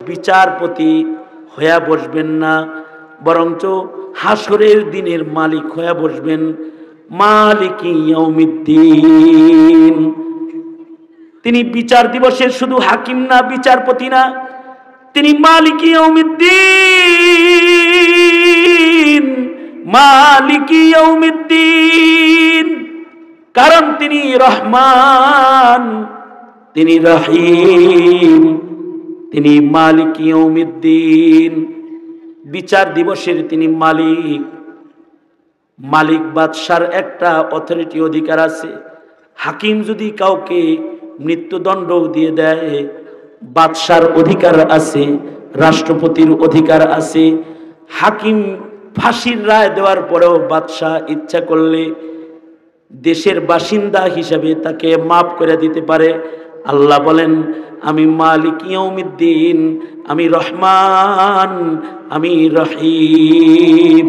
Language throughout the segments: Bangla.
বিচারপতি হয়ে বসবেন না, বরঞ্চ হাসরের দিনের মালিক হয়ে বসবেন। মালিকি ইয়াউমিদ্দিন, তিনি বিচার দিবসের শুধু হাকিম না, বিচারপতি না, তিনি মালিকি ইয়াউমিদ্দিন। মালিকি ইয়াউমিদ্দিন, কারণ তিনি রহমান, তিনি রহিম, তিনি মালিকি ইয়াউমিদ্দিন। বিচার দিবসের তিনি মালিক। মালিক বাদশার একটা অথরিটি, অধিকার আছে। হাকিম যদি কাউকে মৃত্যুদণ্ড দিয়ে দেয়, বাদশার অধিকার আছে, রাষ্ট্রপতির অধিকার আছে। হাকিম ফাঁসির রায় দেওয়ার পরেও বাদশাহ ইচ্ছা করলে দেশের বাসিন্দা হিসাবে তাকে মাফ করে দিতে পারে। আল্লাহ বলেন, আমি মালিক ইয়াউমিদ্দিন, আমি রহমান, আমি রহিম,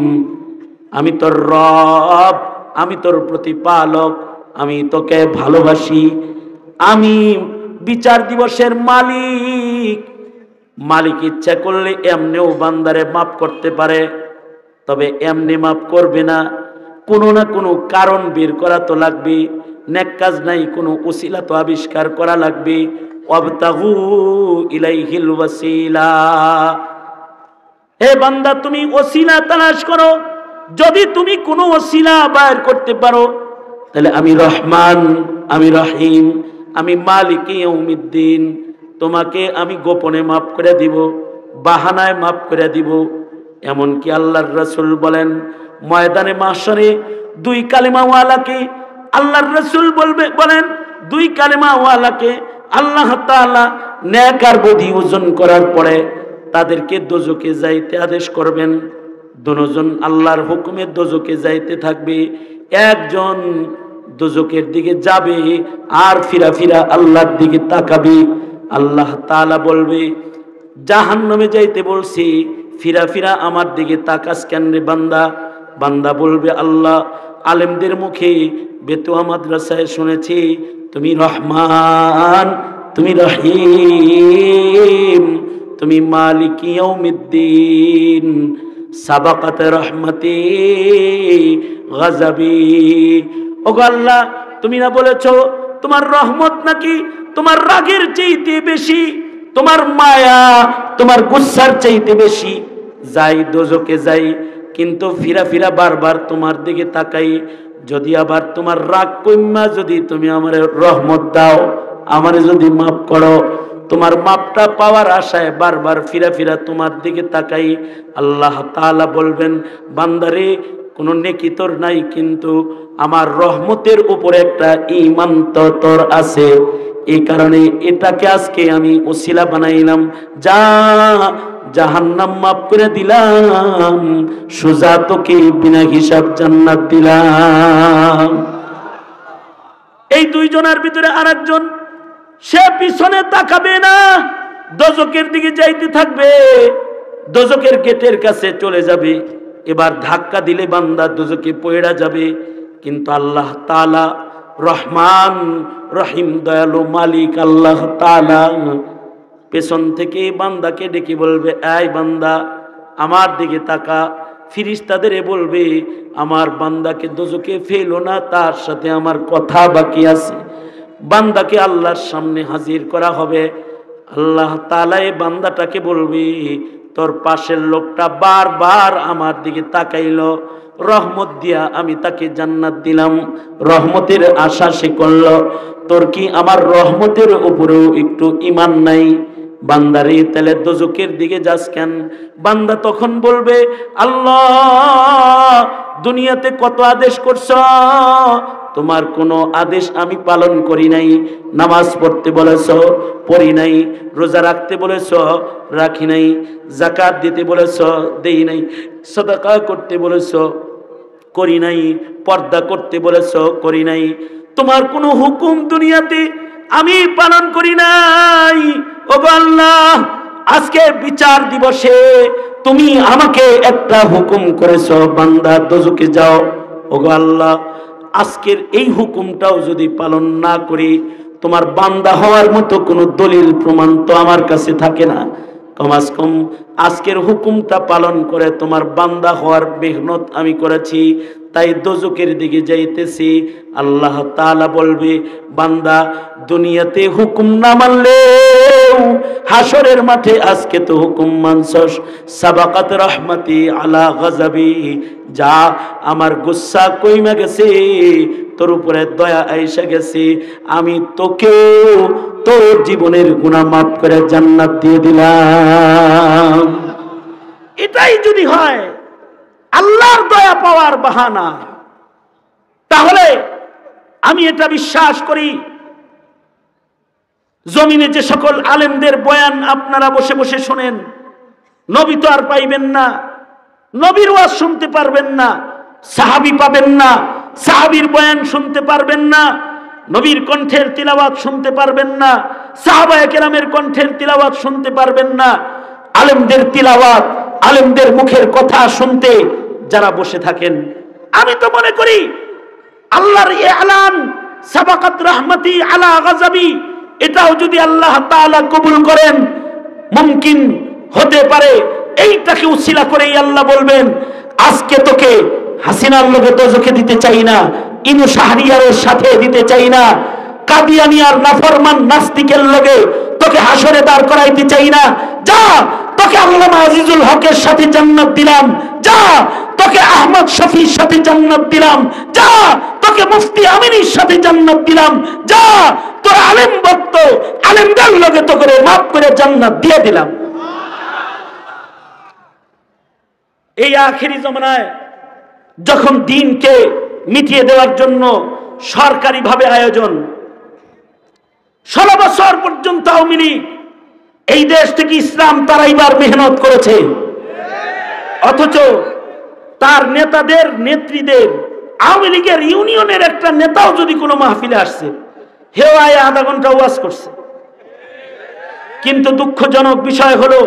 আমি তোর রব, আমি তোর প্রতিপালক, আমি তোকে ভালোবাসি। আমি বিচার দিবসের মালিক। মালিক ইচ্ছা করলে এমনিও বান্দারে মাফ করতে পারে, তবে এমনি মাফ করবে না, কোনো না কোনো কারণ বের করা তো লাগবে। নেক কাজ নাই, কোনো ওসিলা তো আবিষ্কার করা লাগবে। ওয়াবতাগু ইলাইহিল ওয়াসিলা, হে বান্দা তুমি ওসিলা তালাশ করো। যদি তুমি কোনো ওসিলা বাইর করতে পারো, তাহলে আমি রহমান, আমি রহিম, আমি মালিক ইয়াউমিদ্দিন, তোমাকে আমি গোপনে মাফ করে দিব, বাহানায় মাফ করে দিব। এমনকি আল্লাহর রাসূল বলেন, ময়দানে মাহশরে দুই কালেমাওয়ালাকে আল্লাহর রাসূল বলেন, দুই কালেমাওয়ালাকে আল্লাহ তাআলা নেক আর বদি ওজন করার পরে তাদেরকে দোজখে যাইতে আদেশ করবেন। দুজন আল্লাহর হুকুমে দোজখে যাইতে থাকবে। একজন দোজখের দিকে যাবে আর ফিরা ফিরা আল্লাহর দিকে তাকাবে। আল্লাহ তাআলা বলবে, জাহান্নামে যাইতে বলছি, ফিরা ফিরা আমার দিকে তাকাস কেন রে বান্দা? বান্দা বলবে, আল্লাহ, আলেমদের মুখে বেতুয়া মাদ্রাসায় শুনেছি তুমি রহমান, তুমি রহিম, তুমি মালিক ইয়াউমিদ্দিন, সাবাকাত রহমতি গজবি। ওগো আল্লাহ, তুমি না বলেছো তোমার রহমত নাকি তোমার রাগের চাইতে বেশি, তোমার মায়া তোমার গুসার চাইতে বেশি। যাই দোজখে যাই, কিন্তু ফিরা ফিরা বারবার তোমার দিকে তাকাই। যদি আবার তোমার রাগ কইমা যদি তুমি আমার রহমত দাও, আমারে যদি মাফ করো, তোমার মাপটা পাওয়ার আশায় বারবার ফিরা ফিরা তোমার দিকে তাকাই। আল্লাহ তাআলা বলবেন, বান্দারে কোনো নেকি তোর নাই, কিন্তু আমার রহমতের উপরে একটা ঈমান তো তোর আছে। এই কারণে এটাকে আজকে আমি ওসিলা বানাইলাম, যা জাহান্নাম মাফ করে দিলাম, সোজা তোকে বিনা হিসাব জান্নাত দিলাম। এই দুইজনের ভিতরে আরেকজন, সে পিছনে তাকাবে না, দোজখের দিকে যাইতে থাকবে, দোজখের গেটের কাছে চলে যাবে। এবার ধাক্কা দিলে বান্দা দোজখে পড়ে যাবে। কিন্তু আল্লাহ তাআলা রহমান রহিম, দয়ালু মালিক আল্লাহ তাআলা পেছন থেকে বান্দাকে ডেকে বলবে, এই বান্দা আমার দিকে তাকা। ফিরিস্তাদের বলবে, আমার বান্দাকে দোজখে ফেলো না, তার সাথে আমার কথা বাকি আছে। বান্দাকে আল্লাহর সামনে হাজির করা হবে। আল্লাহ তাআলা এই বান্দাটাকে বলবে, তোর পাশের লোকটা বারবার আমার দিকে তাকাইলো, রহমত দিয়া আমি তাকে জান্নাত দিলাম, রহমতের আশা সে করলো, তোর কি আমার রহমতের উপরেও একটু ঈমান নাই? বান্দারে তাহলে দোজখের দিকে যাস কেন? বান্দা তখন বলবে, আল্লাহ, দুনিয়াতে কত আদেশ করছ, তোমার কোনো আদেশ আমি পালন করি নাই। নামাজ পড়তে বলেছ, পড়ি নাই। রোজা রাখতে বলেছ, রাখি নাই। যাকাত দিতে বলেছ, দেই নাই। সাদাকা করতে বলেছ, করি নাই। পর্দা করতে বলেছ, করি নাই। তোমার কোনো হুকুম দুনিয়াতে আমি পালন করি নাই। ওগো আল্লাহ, আজকে বিচার দিবসে তুমি আমাকে একটা হুকুম করেছো, বান্দা দোজখে যাও। ওগো আল্লাহ, আজকের এই হুকুমটাও যদি পালন না করি, তোমার বান্দা হওয়ার মতো কোনো দলিল প্রমাণ তো আমার কাছে থাকে না। কমাস কম আজকের হুকুমটা পালন করে তোমার বান্দা হওয়ার মেহনত আমি করেছি, তাই দোজখের দিকে যাইতেছি। আল্লাহ তাআলা বলবে, বান্দা দুনিয়াতে হুকুম না মানলে হাসরের মাঠে আজকে তো হুকুম মানছস। সাবাকাত রহমতি আলা গজবি, যা আমার গুসা কইমা গেছে, তোর উপরে দয়া আইসা গেছে, আমি তোকেও তোর জীবনের গুনাহ মাফ করে জান্নাত দিয়ে দিলাম। এটাই যদি হয় আল্লাহর দয়া পাওয়ার বাহানা, তাহলে আমি এটা বিশ্বাস করি, জমিনে যে সকল আলেমদের বয়ান আপনারা বসে বসে শোনেন, নবী তো আর পাইবেন না, নবীর ওয়াজ শুনতে পারবেন না, সাহাবী পাবেন না, সাহাবীর বয়ান শুনতে পারবেন না, নবীর কণ্ঠের তিলাওয়াত শুনতে পারবেন না, সাহাবায়ে কেরামের কণ্ঠের তিলাওয়াত শুনতে পারবেন না। আলেমদের তিলাওয়াত, আলেমদের মুখের কথা শুনতে যারা বসে থাকেন, আমি তো মনে করি আল্লাহর ইলান সাবাকাত রহমতি আলা গজবি, এটাও যদি আল্লাহ তাআলা কবুল করেন, মুমকিন হতে পারে এইটাকে উসিলা করেই আল্লাহ বলবেন, আজকে তোকে হাসিনার লগে দোজখে দিতে চাই না, ইনু শাহরিয়ারের সাথে দিতে চাই না, কাদিয়ানিয়ার নাফরমান নাস্তিকের লগে তোকে হাসরে দাঁড় করাইতে চাই না। যা, তোকে আল্লামা আজিজুল হকের সাথে জান্নাত দিলাম, যা তোকে আহমদ শফির সাথে জান্নাত দিলাম, যা তোকে মুফতি আমিনীর সাথে জান্নাত দিলাম, যা তোর আলেম ভক্ত আলেমদের লগে তো করে মাফ করে জান্নাত দিয়ে দিলাম। এই আখেরি জমানায় যখন দিনকে মিটিয়ে দেওয়ার জন্য সরকারিভাবে আয়োজন, 16 বছর পর্যন্ত আওয়ামী লীগ এই দেশ থেকে ইসলাম তারাইবার মেহনত করেছে, অথচ তার নেতাদের নেত্রীদের, আওয়ামী লীগের ইউনিয়নের একটা নেতাও যদি কোনো মাহফিলে আসছে, হেও আয় আধা ঘন্টা ওয়াজ করছে, কিন্তু দুঃখজনক বিষয় হলো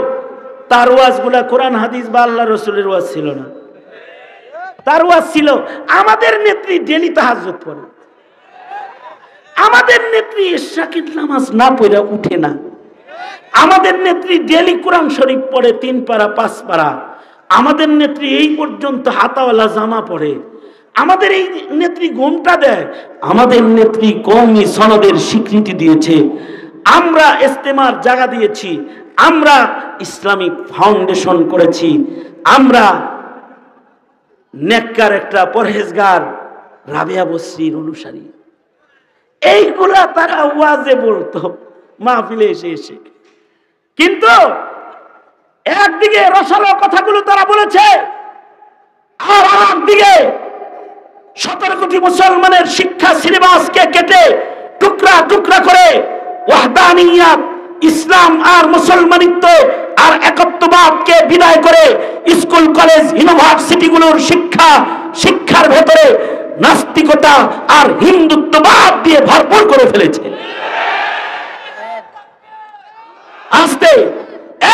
তার ওয়াজগুলা কোরআন হাদিস বা আল্লাহ রসুলের ওয়াজ ছিল না। তার ওয়াজ ছিল, আমাদের নেত্রী ডেলি তাহাজ্জুদ পড়ে, আমাদের নেত্রী ইশরাকের নামাজ না পড়ে উঠে না, আমাদের নেত্রী ডেলি কোরআন শরীফ পড়ে 3 পারা 5 পারা, আমাদের নেত্রী এই পর্যন্ত হাতাওয়ালা জামা পড়ে, আমাদের এই নেত্রী ঘুমটা দেয়, আমাদের নেত্রী কওমি সনদের স্বীকৃতি দিয়েছে, আমরা ইস্তেমার জায়গা দিয়েছি, আমরা ইসলামিক ফাউন্ডেশন করেছি, আমরা নেককার একটা পরহেজগার রাবেয়া বসরির অনুসারী। এইগুলা তারা ওয়াজে বলতো মাহফিলে এসে এসে, কিন্তু একদিকে রসালো কথাগুলো তারা বলেছে, আর একদিকে 17 কোটি মুসলমানের শিক্ষা সিলেবাসকে কেটে টুকরা টুকরা করে ওয়াহদানিয়াত, ইসলাম আর মুসলমানিত্ব আর একত্ববাদকে বিদায় করে স্কুল কলেজ ইউনিভার্সিটিগুলোর শিক্ষার ভেতরে নাস্তিকতা আর হিন্দুত্ববাদ দিয়ে ভরপুর করে ফেলেছে। আস্তে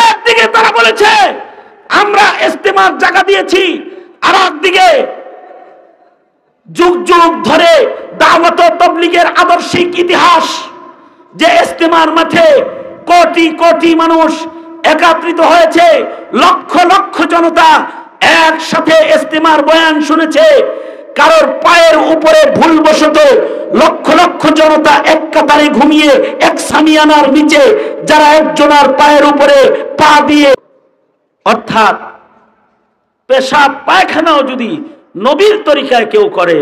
একদিকে তারা বলেছে আমরা ইস্তেমার জায়গা দিয়েছি, আর একদিকে যুগ যুগ ধরে দাওয়াত ও তাবলীগের আদর্শিক ইতিহাস, যে ইস্তেমার মাঠে কোটি কোটি মানুষ একত্রিত হয়েছে, লক্ষ লক্ষ জনতা একসাথে ইস্তেমার বয়ান শুনেছে, কারোর পায়ের উপরে ভুলবশত লক্ষ লক্ষ জনতা এক কাতারে ঘুমিয়ে এক সামিয়ানার নিচে, যারা একজনের পায়ের উপরে পা দিয়ে, অর্থাৎ পেশাব পায়খানাও যদি নবীর তরিকায় কেউ করে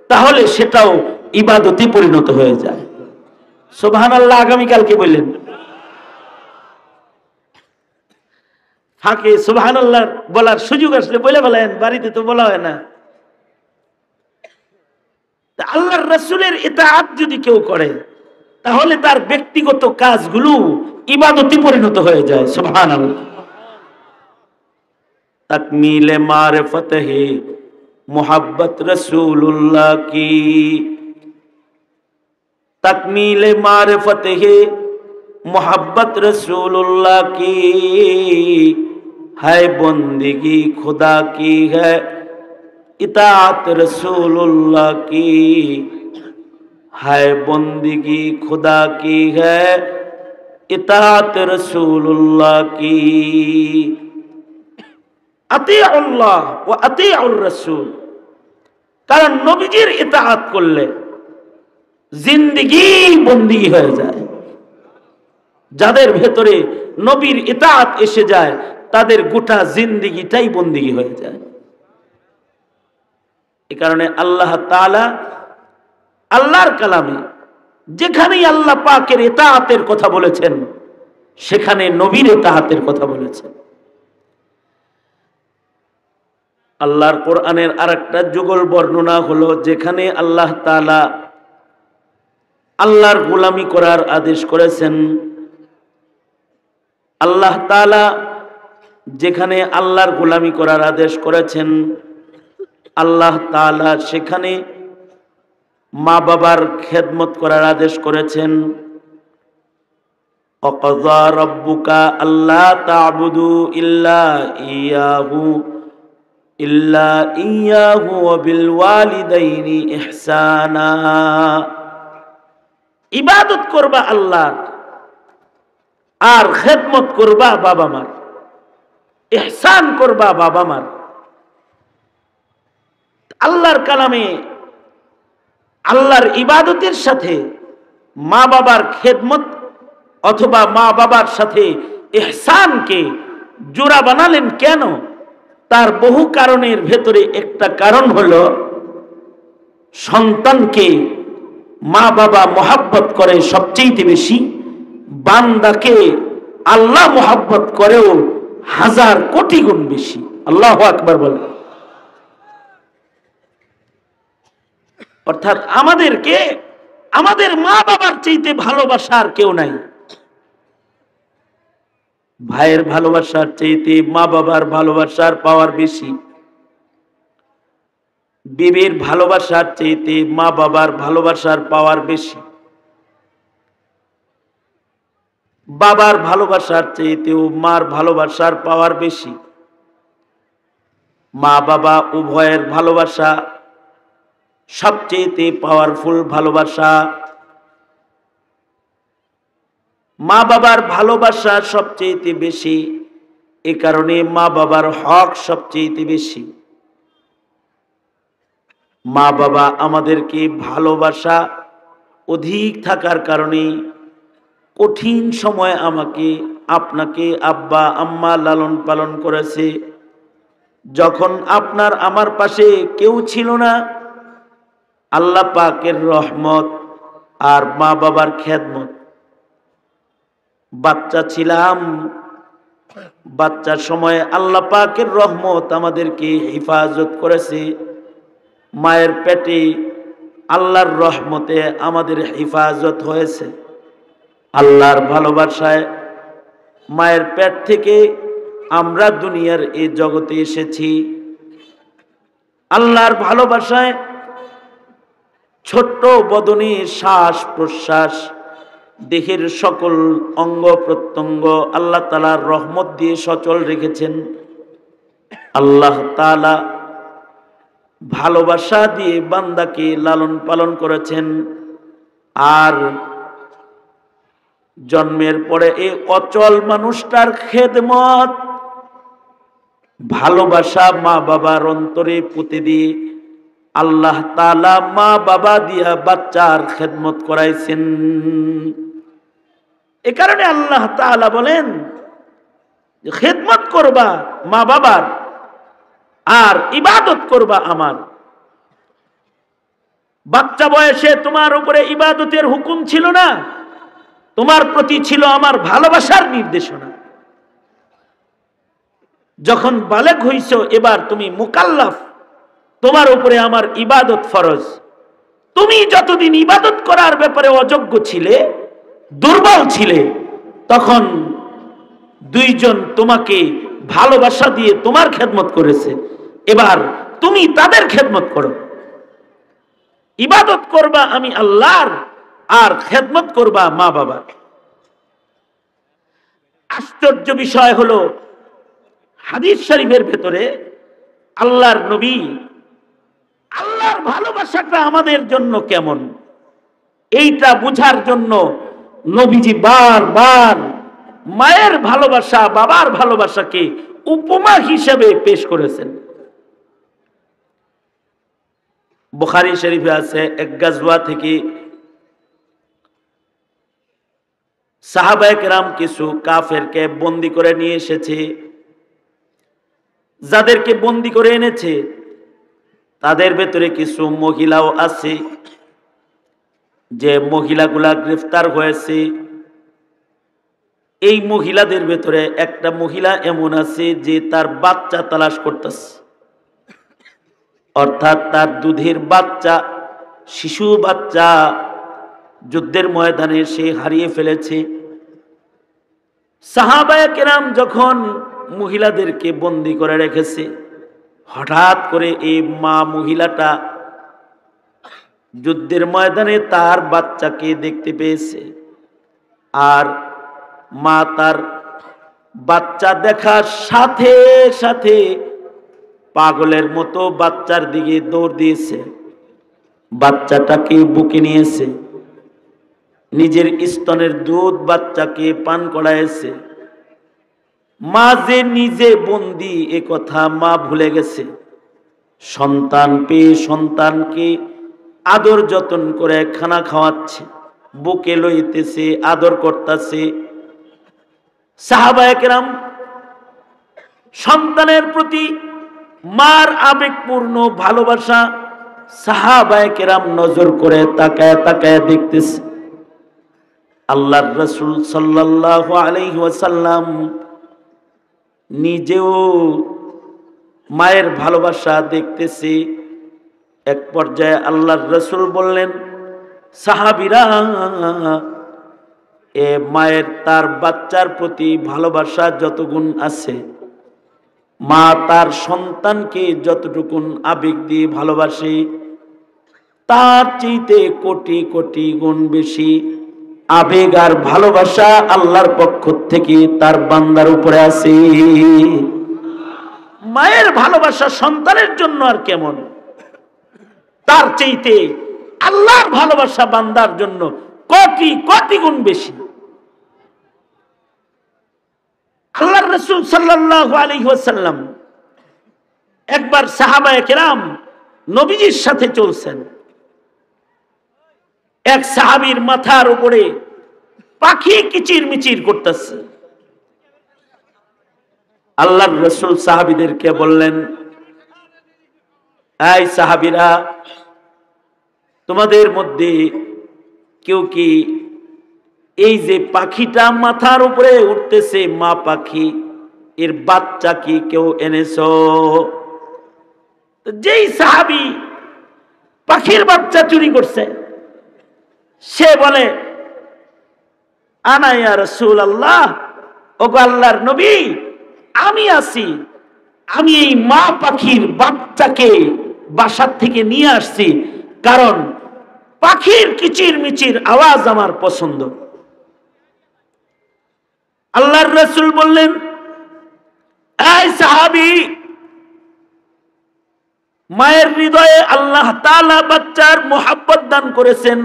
তাহলে সেটাও ইবাদতে পরিণত হয়ে যায়। সুবহানাল্লাহ। আগামীকালকে বললেন ফাঁকে সুবহানাল্লাহ বলার সুযোগ আসলে বলে বলেন, বাড়িতে তো বলা হয় না। আল্লাহর রাসূলের ইতাআত যদি কেউ করে তাহলে তার ব্যক্তিগত কাজগুলো ইবাদতে পরিণত হয়ে যায়। সুবহানাল্লাহ। তাকমিলে মারিফত হে मोहब्बत रसूलुल्लाह की, तकमीले मारिफत है मोहब्बत रसूलुल्लाह की, है बंदगी खुदा की है इताअत रसूलुल्लाह की, है बंदगी खुदा की है ইতাআত রাসূলুল্লাহ কি, আতিউল্লাহ ওয়া আতিউর রাসূল। কারণ নবীজির ইতাআত করলে জিন্দেগি বন্দেগী হয়ে যায়। যাদের ভেতরে নবীর ইতাআত এসে যায় তাদের গোটা জিন্দেগিটাই বন্দেগী হয়ে যায়। এই কারণে আল্লাহ তাআলা আল্লাহর কালামে যেখানেই আল্লাহ পাকের ইতাআতের কথা বলেছেন সেখানে নবীর ইতাআতের কথা বলেছেন। আল্লাহর কোরআনের আরেকটা যুগল বর্ণনা হলো যেখানে আল্লাহ তাআলা আল্লাহর গোলামি করার আদেশ করেছেন, আল্লাহ তাআলা যেখানে আল্লাহর গোলামি করার আদেশ করেছেন, আল্লাহ তাআলা সেখানে মা বাবার খেদমত করার আদেশ করেছেন। ওয়াকাযা রাব্বুকা আল্লা তা'বুদু ইল্লা ইয়াহু ওয়া বিল ওয়ালিদাইনি ইহসানা। ইবাদত করবা আল্লাহর আর খেদমত করবা বাবা মার, ইহসান করবা বাবা মার। আল্লাহর কালামে আল্লাহর ইবাদতের সাথে মা বাবার খেদমত অথবা মা বাবার সাথে ইহসানকে জোড়া বানালেন কেন? তার বহু কারণের ভেতরে একটা কারণ হলো সন্তানকে মা বাবা মহব্বত করে সবচেয়ে বেশি, বান্দাকে আল্লাহ মহব্বত করেও 1000 কোটি গুণ বেশি। আল্লাহু আকবার বলে। অর্থাৎ আমাদেরকে আমাদের মা বাবার চাইতে ভালোবাসার কেউ নাই। ভাইয়ের ভালোবাসার চাইতে মা বাবার ভালোবাসার পাওয়ার বেশি, বিবির ভালোবাসার চাইতে মা বাবার ভালোবাসার পাওয়ার বেশি, বাবার ভালোবাসার চাইতেও মার ভালোবাসার পাওয়ার বেশি। মা বাবা উভয়ের ভালোবাসা সবচেয়ে পাওয়ারফুল ভালোবাসা। মা বাবার ভালোবাসা সবচেয়ে বেশি, এ কারণে মা বাবার হক সবচেয়ে বেশি। মা বাবা আমাদেরকে ভালোবাসা অধিক থাকার কারণে কঠিন সময় আমাকে আপনাকে আব্বা আম্মা লালন পালন করেছে। যখন আপনার আমার পাশে কেউ ছিল না, আল্লাহ পাকের রহমত আর মা বাবার খেদমত। বাচ্চা ছিলাম, বাচ্চার সময় আল্লাহ পাকের রহমত আমাদেরকে হেফাজত করেছে। মায়ের পেটে আল্লাহর রহমতে আমাদের হেফাজত হয়েছে। আল্লাহর ভালোবাসায় মায়ের পেট থেকে আমরা দুনিয়ার এই জগতে এসেছি। আল্লাহর ভালোবাসায় ছোট্ট বদনে শ্বাস প্রশ্বাস, দেহের সকল অঙ্গ প্রত্যঙ্গ আল্লাহ তাআলার রহমত দিয়ে সচল রেখেছেন। আল্লাহ তাআলা ভালোবাসা দিয়ে বান্দাকে লালন পালন করেছেন। আর জন্মের পরে এই অচল মানুষটার খেদমত ভালোবাসা মা বাবার অন্তরে পুঁতে দিয়ে আল্লাহ তাআলা মা বাবা দিয়া বাচ্চার খেদমত করাইছেন। এ কারণে আল্লাহ তাআলা বলেন যে খেদমত করবা মা বাবার আর ইবাদত করবা আমার। বাচ্চা বয়সে তোমার উপরে ইবাদতের হুকুম ছিল না, তোমার প্রতি ছিল আমার ভালোবাসার নির্দেশনা। যখন বালেগ হইছো, এবার তুমি মুকাল্লাফ, তোমার উপরে আমার ইবাদত ফরজ। তুমি যতদিন ইবাদত করার ব্যাপারে অযোগ্য ছিলে, দুর্বল ছিলে, তখন দুইজন তোমাকে ভালোবাসা দিয়ে তোমার খেদমত করেছে। এবার তুমি তাদের খেদমত করো। ইবাদত করবা আমি আল্লাহর, আর খেদমত করবা মা বাবার। আশ্চর্য বিষয় হলো হাদিস শরীফের ভেতরে আল্লাহর নবী আল্লাহর ভালোবাসাটা আমাদের জন্য কেমন, এইটা বুঝার জন্য নবীজি বারবার মায়ের ভালোবাসা, বাবার ভালোবাসাকে উপমা হিসেবে পেশ করেছেন। বুখারী শরীফে আছে, এক গাজওয়া থেকে সাহাবায়ে কেরাম কিছু কাফেরকে বন্দী করে নিয়ে এসেছে। যাদেরকে বন্দী করে এনেছে তাদের ভেতরে কিছু মহিলাও আছে। যে মহিলাগুলা গ্রেফতার হয়েছে, এই মহিলাদের ভেতরে একটা মহিলা এমন আছে যে তার বাচ্চা তালাশ করতেছে, অর্থাৎ তার দুধের বাচ্চা, শিশু বাচ্চা যুদ্ধের ময়দানে সে হারিয়ে ফেলেছে। সাহাবায়ে কেরাম যখন মহিলাদেরকে বন্দী করে রেখেছে, হঠাৎ করে এই মা মহিলাটা যুদ্ধের ময়দানে তার বাচ্চাকে দেখতে পেয়েছে। আর মা তার বাচ্চা দেখার সাথে সাথে পাগলের মতো বাচ্চার দিকে দৌড় দিয়েছে, বাচ্চাটাকে বুকে নিয়েছে, নিজের স্তনের দুধ বাচ্চাকে পান করাইছে। মা যে নিজে বন্দী এ কথা মা ভুলে গেছে। সন্তান পেয়ে সন্তানকে আদর যত্ন করে খানা খাওয়াচ্ছে, বুকে লইতেছে, আদর করতেছে। সাহাবায়ে কেরাম সন্তানের প্রতি মার আবেগপূর্ণ ভালোবাসা, সাহাবায়ে কেরাম নজর করে তাকায় তাকায় দেখতেছে। আল্লাহর রাসূল সাল্লাল্লাহু আলাইহি ওয়াসাল্লাম নিজেও মায়ের ভালোবাসা দেখতেছে। এক পর্যায়ে আল্লাহর রাসূল বললেন, সাহাবীরা, এ মায়ের তার বাচ্চার প্রতি ভালোবাসা যতগুণ আছে, মা তার সন্তানকে যতটুকুন আবেগ দিয়ে ভালোবাসে, তার চাইতে কোটি কোটি গুণ বেশি আবেগ আর ভালোবাসা আল্লাহর পক্ষ থেকে তার বান্দার উপরে আছে। মায়ের ভালোবাসা সন্তানের জন্য আর কেমন, তার চাইতে আল্লাহর ভালোবাসা বান্দার জন্য কোটি কোটি গুণ বেশি। আল্লাহর রাসূল সাল্লাল্লাহু আলাইহি ওয়াসাল্লাম একবার সাহাবায়ে কেরাম নবীজির সাথে চলছেন। এক সাহাবীর মাথার উপরে পাখি কিচির মিচির করতেছে। আল্লাহর রাসূল সাহাবীদেরকে বললেন, এই সাহাবীরা, তোমাদের মধ্যে কেউ কি এই যে পাখিটা মাথার উপরে উঠতেছে, মা পাখি, এর বাচ্চা কি কেউ এনেছো? যেই সাহাবী পাখির বাচ্চা চুরি করছে, সে বলে, আনা ইয়া রাসূলুল্লাহ, ওগো আল্লাহর নবী, আমি আছি, আমি এই মা পাখির বাচ্চাকে বাসার থেকে নিয়ে আসছি, কারণ পাখির কিচির মিচির আওয়াজ আমার পছন্দ। আল্লাহর রাসূল বললেন, এই সাহাবী, মায়ের হৃদয়ে আল্লাহ তাআলা বাচ্চার মোহাব্বত দান করেছেন,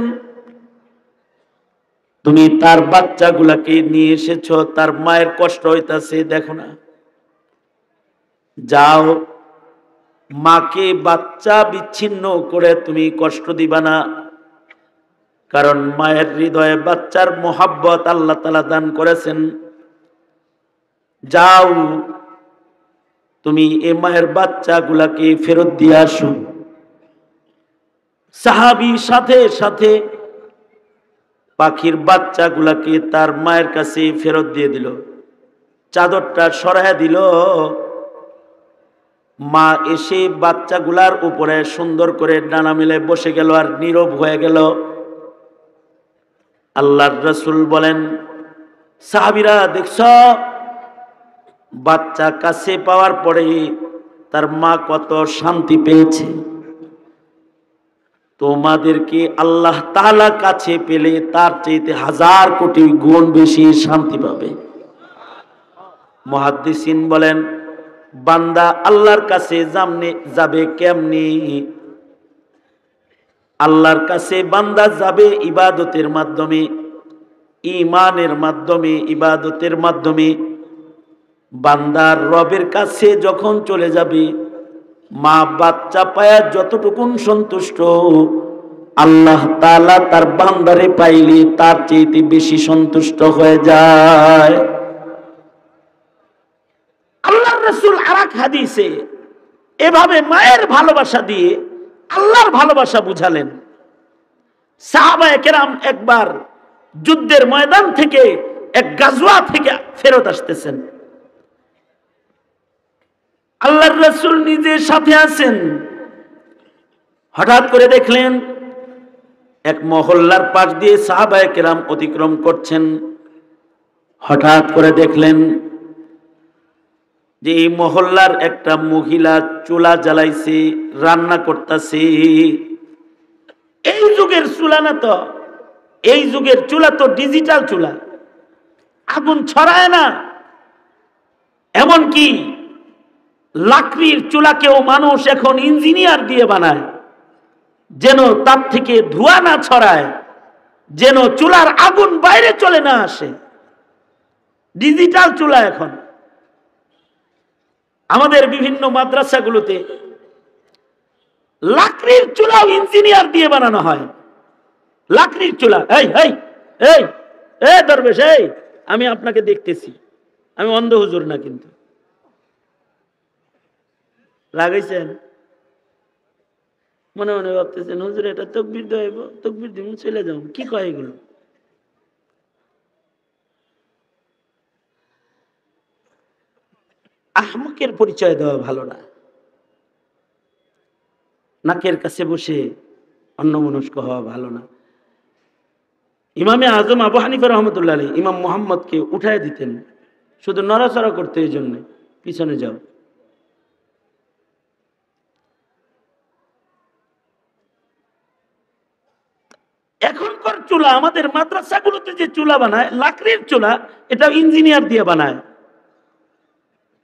তুমি তার বাচ্চাগুলাকে নিয়ে এসেছো, তার মায়ের কষ্ট হইতাছে, দেখো না, যাও, মাকে বাচ্চা বিচ্ছিন্ন করে তুমি কষ্ট দিবা না, কারণ মায়ের হৃদয়ে বাচ্চার মোহাব্বত আল্লাহ তাআলা দান করেছেন। যাও, তুমি এ মায়ের বাচ্চাগুলাকে ফেরত দিয়ে আসো। সাহাবী সাথে সাথে পাখির বাচ্চাগুলাকে তার মায়ের কাছে ফেরত দিয়ে দিল, চাদরটা সরায় দিল। মা এসে বাচ্চাগুলার উপরে সুন্দর করে ডানা মেলে বসে গেল আর নীরব হয়ে গেল। আল্লাহর রাসূল বলেন, সাহাবীরা, দেখছ বাচ্চা কাছে পাওয়ার পরে তার মা কত শান্তি পেয়েছে। তোমাদেরকে আল্লাহ তাআলা কাছে পেলে তার চাইতে হাজার কোটি গুণ বেশি শান্তি পাবে। মুহাদ্দিসিন বলেন, বান্দা আল্লাহর কাছে যাবে কেমনি? আল্লাহর কাছে বান্দা যাবে ইবাদতের মাধ্যমে। ঈমানের মাধ্যমে, ইবাদতের মাধ্যমে বান্দার রবের কাছে যখন চলে যাবে, মা বাচ্চা পায়া যতটুকুন সন্তুষ্ট, আল্লাহ তাআলা তার বান্দারে পাইলে তার চেয়ে বেশি সন্তুষ্ট হয়ে যায়। আল্লাহর রাসূল আরেক হাদিসে এভাবে মায়ের ভালোবাসা দিয়ে আল্লাহর ভালোবাসা বুঝালেন। সাহাবায়ে কেরাম একবার যুদ্ধের ময়দান থেকে, এক গাজওয়া থেকে ফেরত আসতেছেন। আল্লাহর রাসূল নিজে সাথে আছেন। হঠাৎ করে দেখলেন এক মহল্লার পাশ দিয়ে সাহাবায়ে কেরাম অতিক্রম করছেন। হঠাৎ করে দেখলেন যে এই মহল্লার একটা মহিলা চুলা জ্বালাইছে, রান্না করতেছে। এই যুগের চুলা না তো, এই যুগের চুলা তো ডিজিটাল চুলা, আগুন ছড়ায় না। এমনকি লাকড়ির চুলাকেও মানুষ এখন ইঞ্জিনিয়ার দিয়ে বানায়, যেন তার থেকে ধোঁয়া না ছড়ায়, যেন চুলার আগুন বাইরে চলে না আসে। ডিজিটাল চুলা এখন আমাদের বিভিন্ন মাদ্রাসাগুলোতে লাকড়ির চুলাও ইঞ্জিনিয়ার দিয়ে বানানো হয়। লাকড়ির চুলা। এই এই এই এই দরবেশ, এই আমি আপনাকে দেখতেছি, আমি অন্ধ হুজুর না, কিন্তু লাগাইছেন মনে মনে ভাবতেছেন হুজুর এটা তাকবীর দেব, তাকবীর দিব, চলে যাও, কি কয় এগুলো? আহমকের পরিচয় দেওয়া ভালো না। নাকের কাছে বসে অন্যমনস্ক হওয়া ভালো না। ইমামে আজম আবু হানিফা রহমতুল্লাহ আলাইহি ইমাম মুহাম্মদকে উঠায় দিতেন, শুধু নড়াচড়া করতে, এই জন্য পিছনে যাও। এখনকার চুলা, আমাদের মাদ্রাসাগুলোতে যে চুলা বানায় লাকড়ির চুলা, এটা ইঞ্জিনিয়ার দিয়ে বানায়।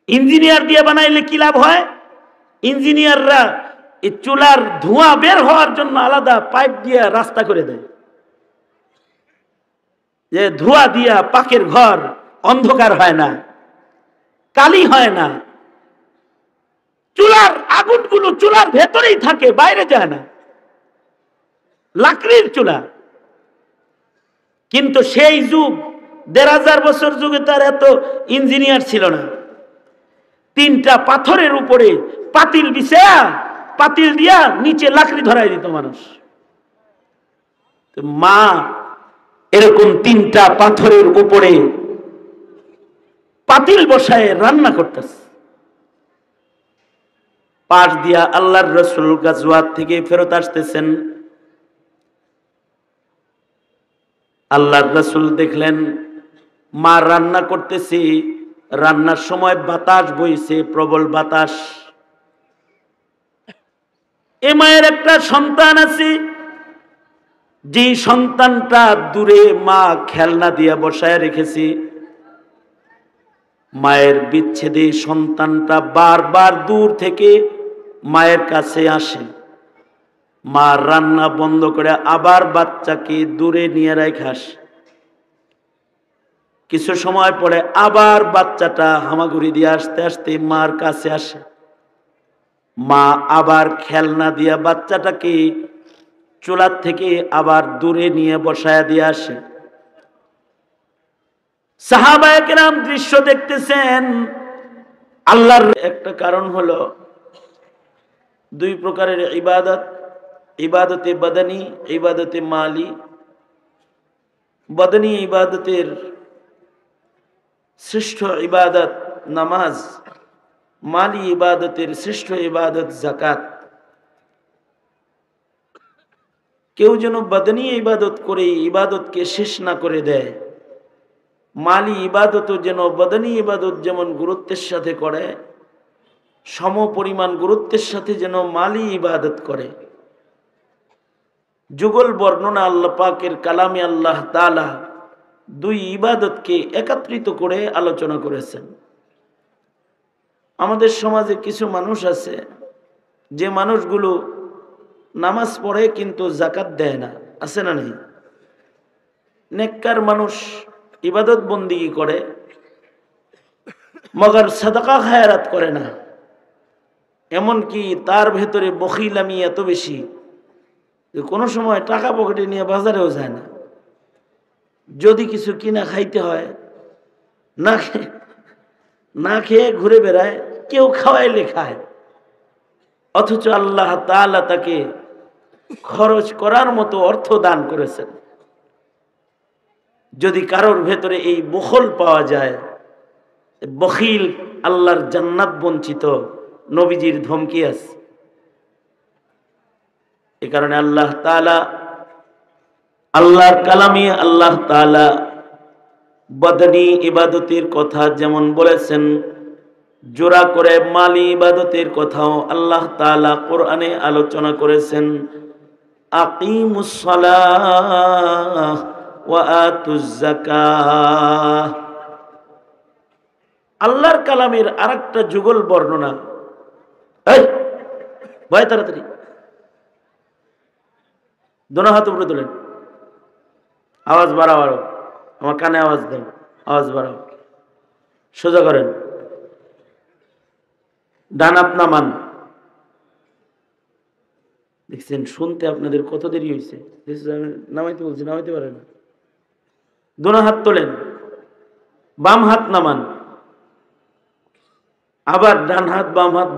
ইঞ্জিনিয়ার দিয়ে বানাইলে কি লাভ হয়? ইঞ্জিনিয়াররা এই চুলার ধোঁয়া বের হওয়ার জন্য আলাদা পাইপ দিয়ে রাস্তা করে দেয়, যে ধোঁয়া দিয়া পাকের ঘর অন্ধকার হয় না, কালি হয় না। চুলার আগুনগুলো চুলার ভেতরেই থাকে, বাইরে যায় না, লাকড়ির চুলা। কিন্তু সেই যুগ ১৫০০ বছর যুগে তার এত ইঞ্জিনিয়ার ছিল না। 3টা পাথরের উপরে পাতিল বিছায়া, পাতিল দিয়া নিচে লাকড়ি ধরাই দিত মানুষ। তো মা এরকম 3টা পাথরের উপরে পাতিল বসায় রান্না করতেছে। পাশ দিয়া আল্লাহর রাসূল গাজওয়াত থেকে ফেরত আসতেছেন। আল্লাহর রাসূল দেখলেন মা রান্না করতেছে, রান্নার সময় বাতাস বইছে, প্রবল বাতাস। এ মায়ের একটা সন্তান আছে, যে সন্তানটা দূরে মা খেলনা দিয়া বসায় রেখেছে। মায়ের বিচ্ছেদে সন্তানটা বারবার দূর থেকে মায়ের কাছে আসে। মা রান্না বন্ধ করে আবার বাচ্চাকে দূরে নিয়ে রেখে আসে। কিছু সময় পরে আবার বাচ্চাটা হামাগুড়ি দিয়ে আসতে আসতে মার কাছে আসে। মা আবার খেলনা দিয়া বাচ্চাটাকে চুলার থেকে আবার দূরে নিয়ে বসায় দিয়ে আসে। সাহাবায়ে কেরাম দৃশ্য দেখতেছেন। আল্লাহর একটা কারণ হলো 2 প্রকারের ইবাদত, ইবাদতে বদনী, ইবাদতে মালি। বদনী ইবাদতের শ্রেষ্ঠ ইবাদত নামাজ, মালি ইবাদতের শ্রেষ্ঠ ইবাদত যাকাত। কেউ যেন বদনী ইবাদত করে ইবাদতকে শেষ না করে দেয়, মালি ইবাদতও যেন বদনী ইবাদত যেমন গুরুত্বের সাথে করে, সম পরিমাণ গুরুত্বের সাথে যেন মালি ইবাদত করে। যুগল বর্ণনা আল্লাহ পাকের কালামে আল্লাহ তাআলা 2 ইবাদতকে একত্রিত করে আলোচনা করেছেন। আমাদের সমাজে কিছু মানুষ আছে, যে মানুষগুলো নামাজ পড়ে কিন্তু যাকাত দেয় না, আছে না নেই? নেককার মানুষ ইবাদত বন্দিগি করে, মগর সাদাকা খায়রাত করে না। এমনকি তার ভেতরে বখিলামি এত বেশি যে কোনো সময় টাকা পকেটে নিয়ে বাজারেও যায় না। যদি কিছু কিনা খাইতে হয়, না খেয়ে ঘুরে বেড়ায়, কেউ খাওয়াইলে খায়। অথচ আল্লাহ তাআলা তাকে খরচ করার মতো অর্থ দান করেছেন। যদি কারোর ভেতরে এই বখল পাওয়া যায়, বখিল আল্লাহর জান্নাত বঞ্চিত, নবীজির ধমকি আছে। এ কারণে আল্লাহ তাআলা, আল্লাহর কালামে আল্লাহ তাআলা বদনি ইবাদতের কথা যেমন বলেছেন, জোড়া করে মালি ইবাদতের কথাও আল্লাহ তাআলা কোরআনে আলোচনা করেছেন। আকিমুস সালাহ ওয়া আতুজ যাকাহ। আল্লাহর কালামের আরেকটা যুগল বর্ণনা, এই ভাই তাড়াতাড়ি দোনো হাত উপরে তোলেন, আওয়াজ বাড়াও, আরো আমার কানে আওয়াজ দেন, আওয়াজ বাড়াও, সোজা করেন, ডান হাত নামান। দেখছেন শুনতে আপনাদের কত দেরি হয়েছে, নামাইতে বলছি, নামাইতে পারে না। দোনো হাত তোলেন, বাম হাত নামান, আবার ডান হাত বাম হাত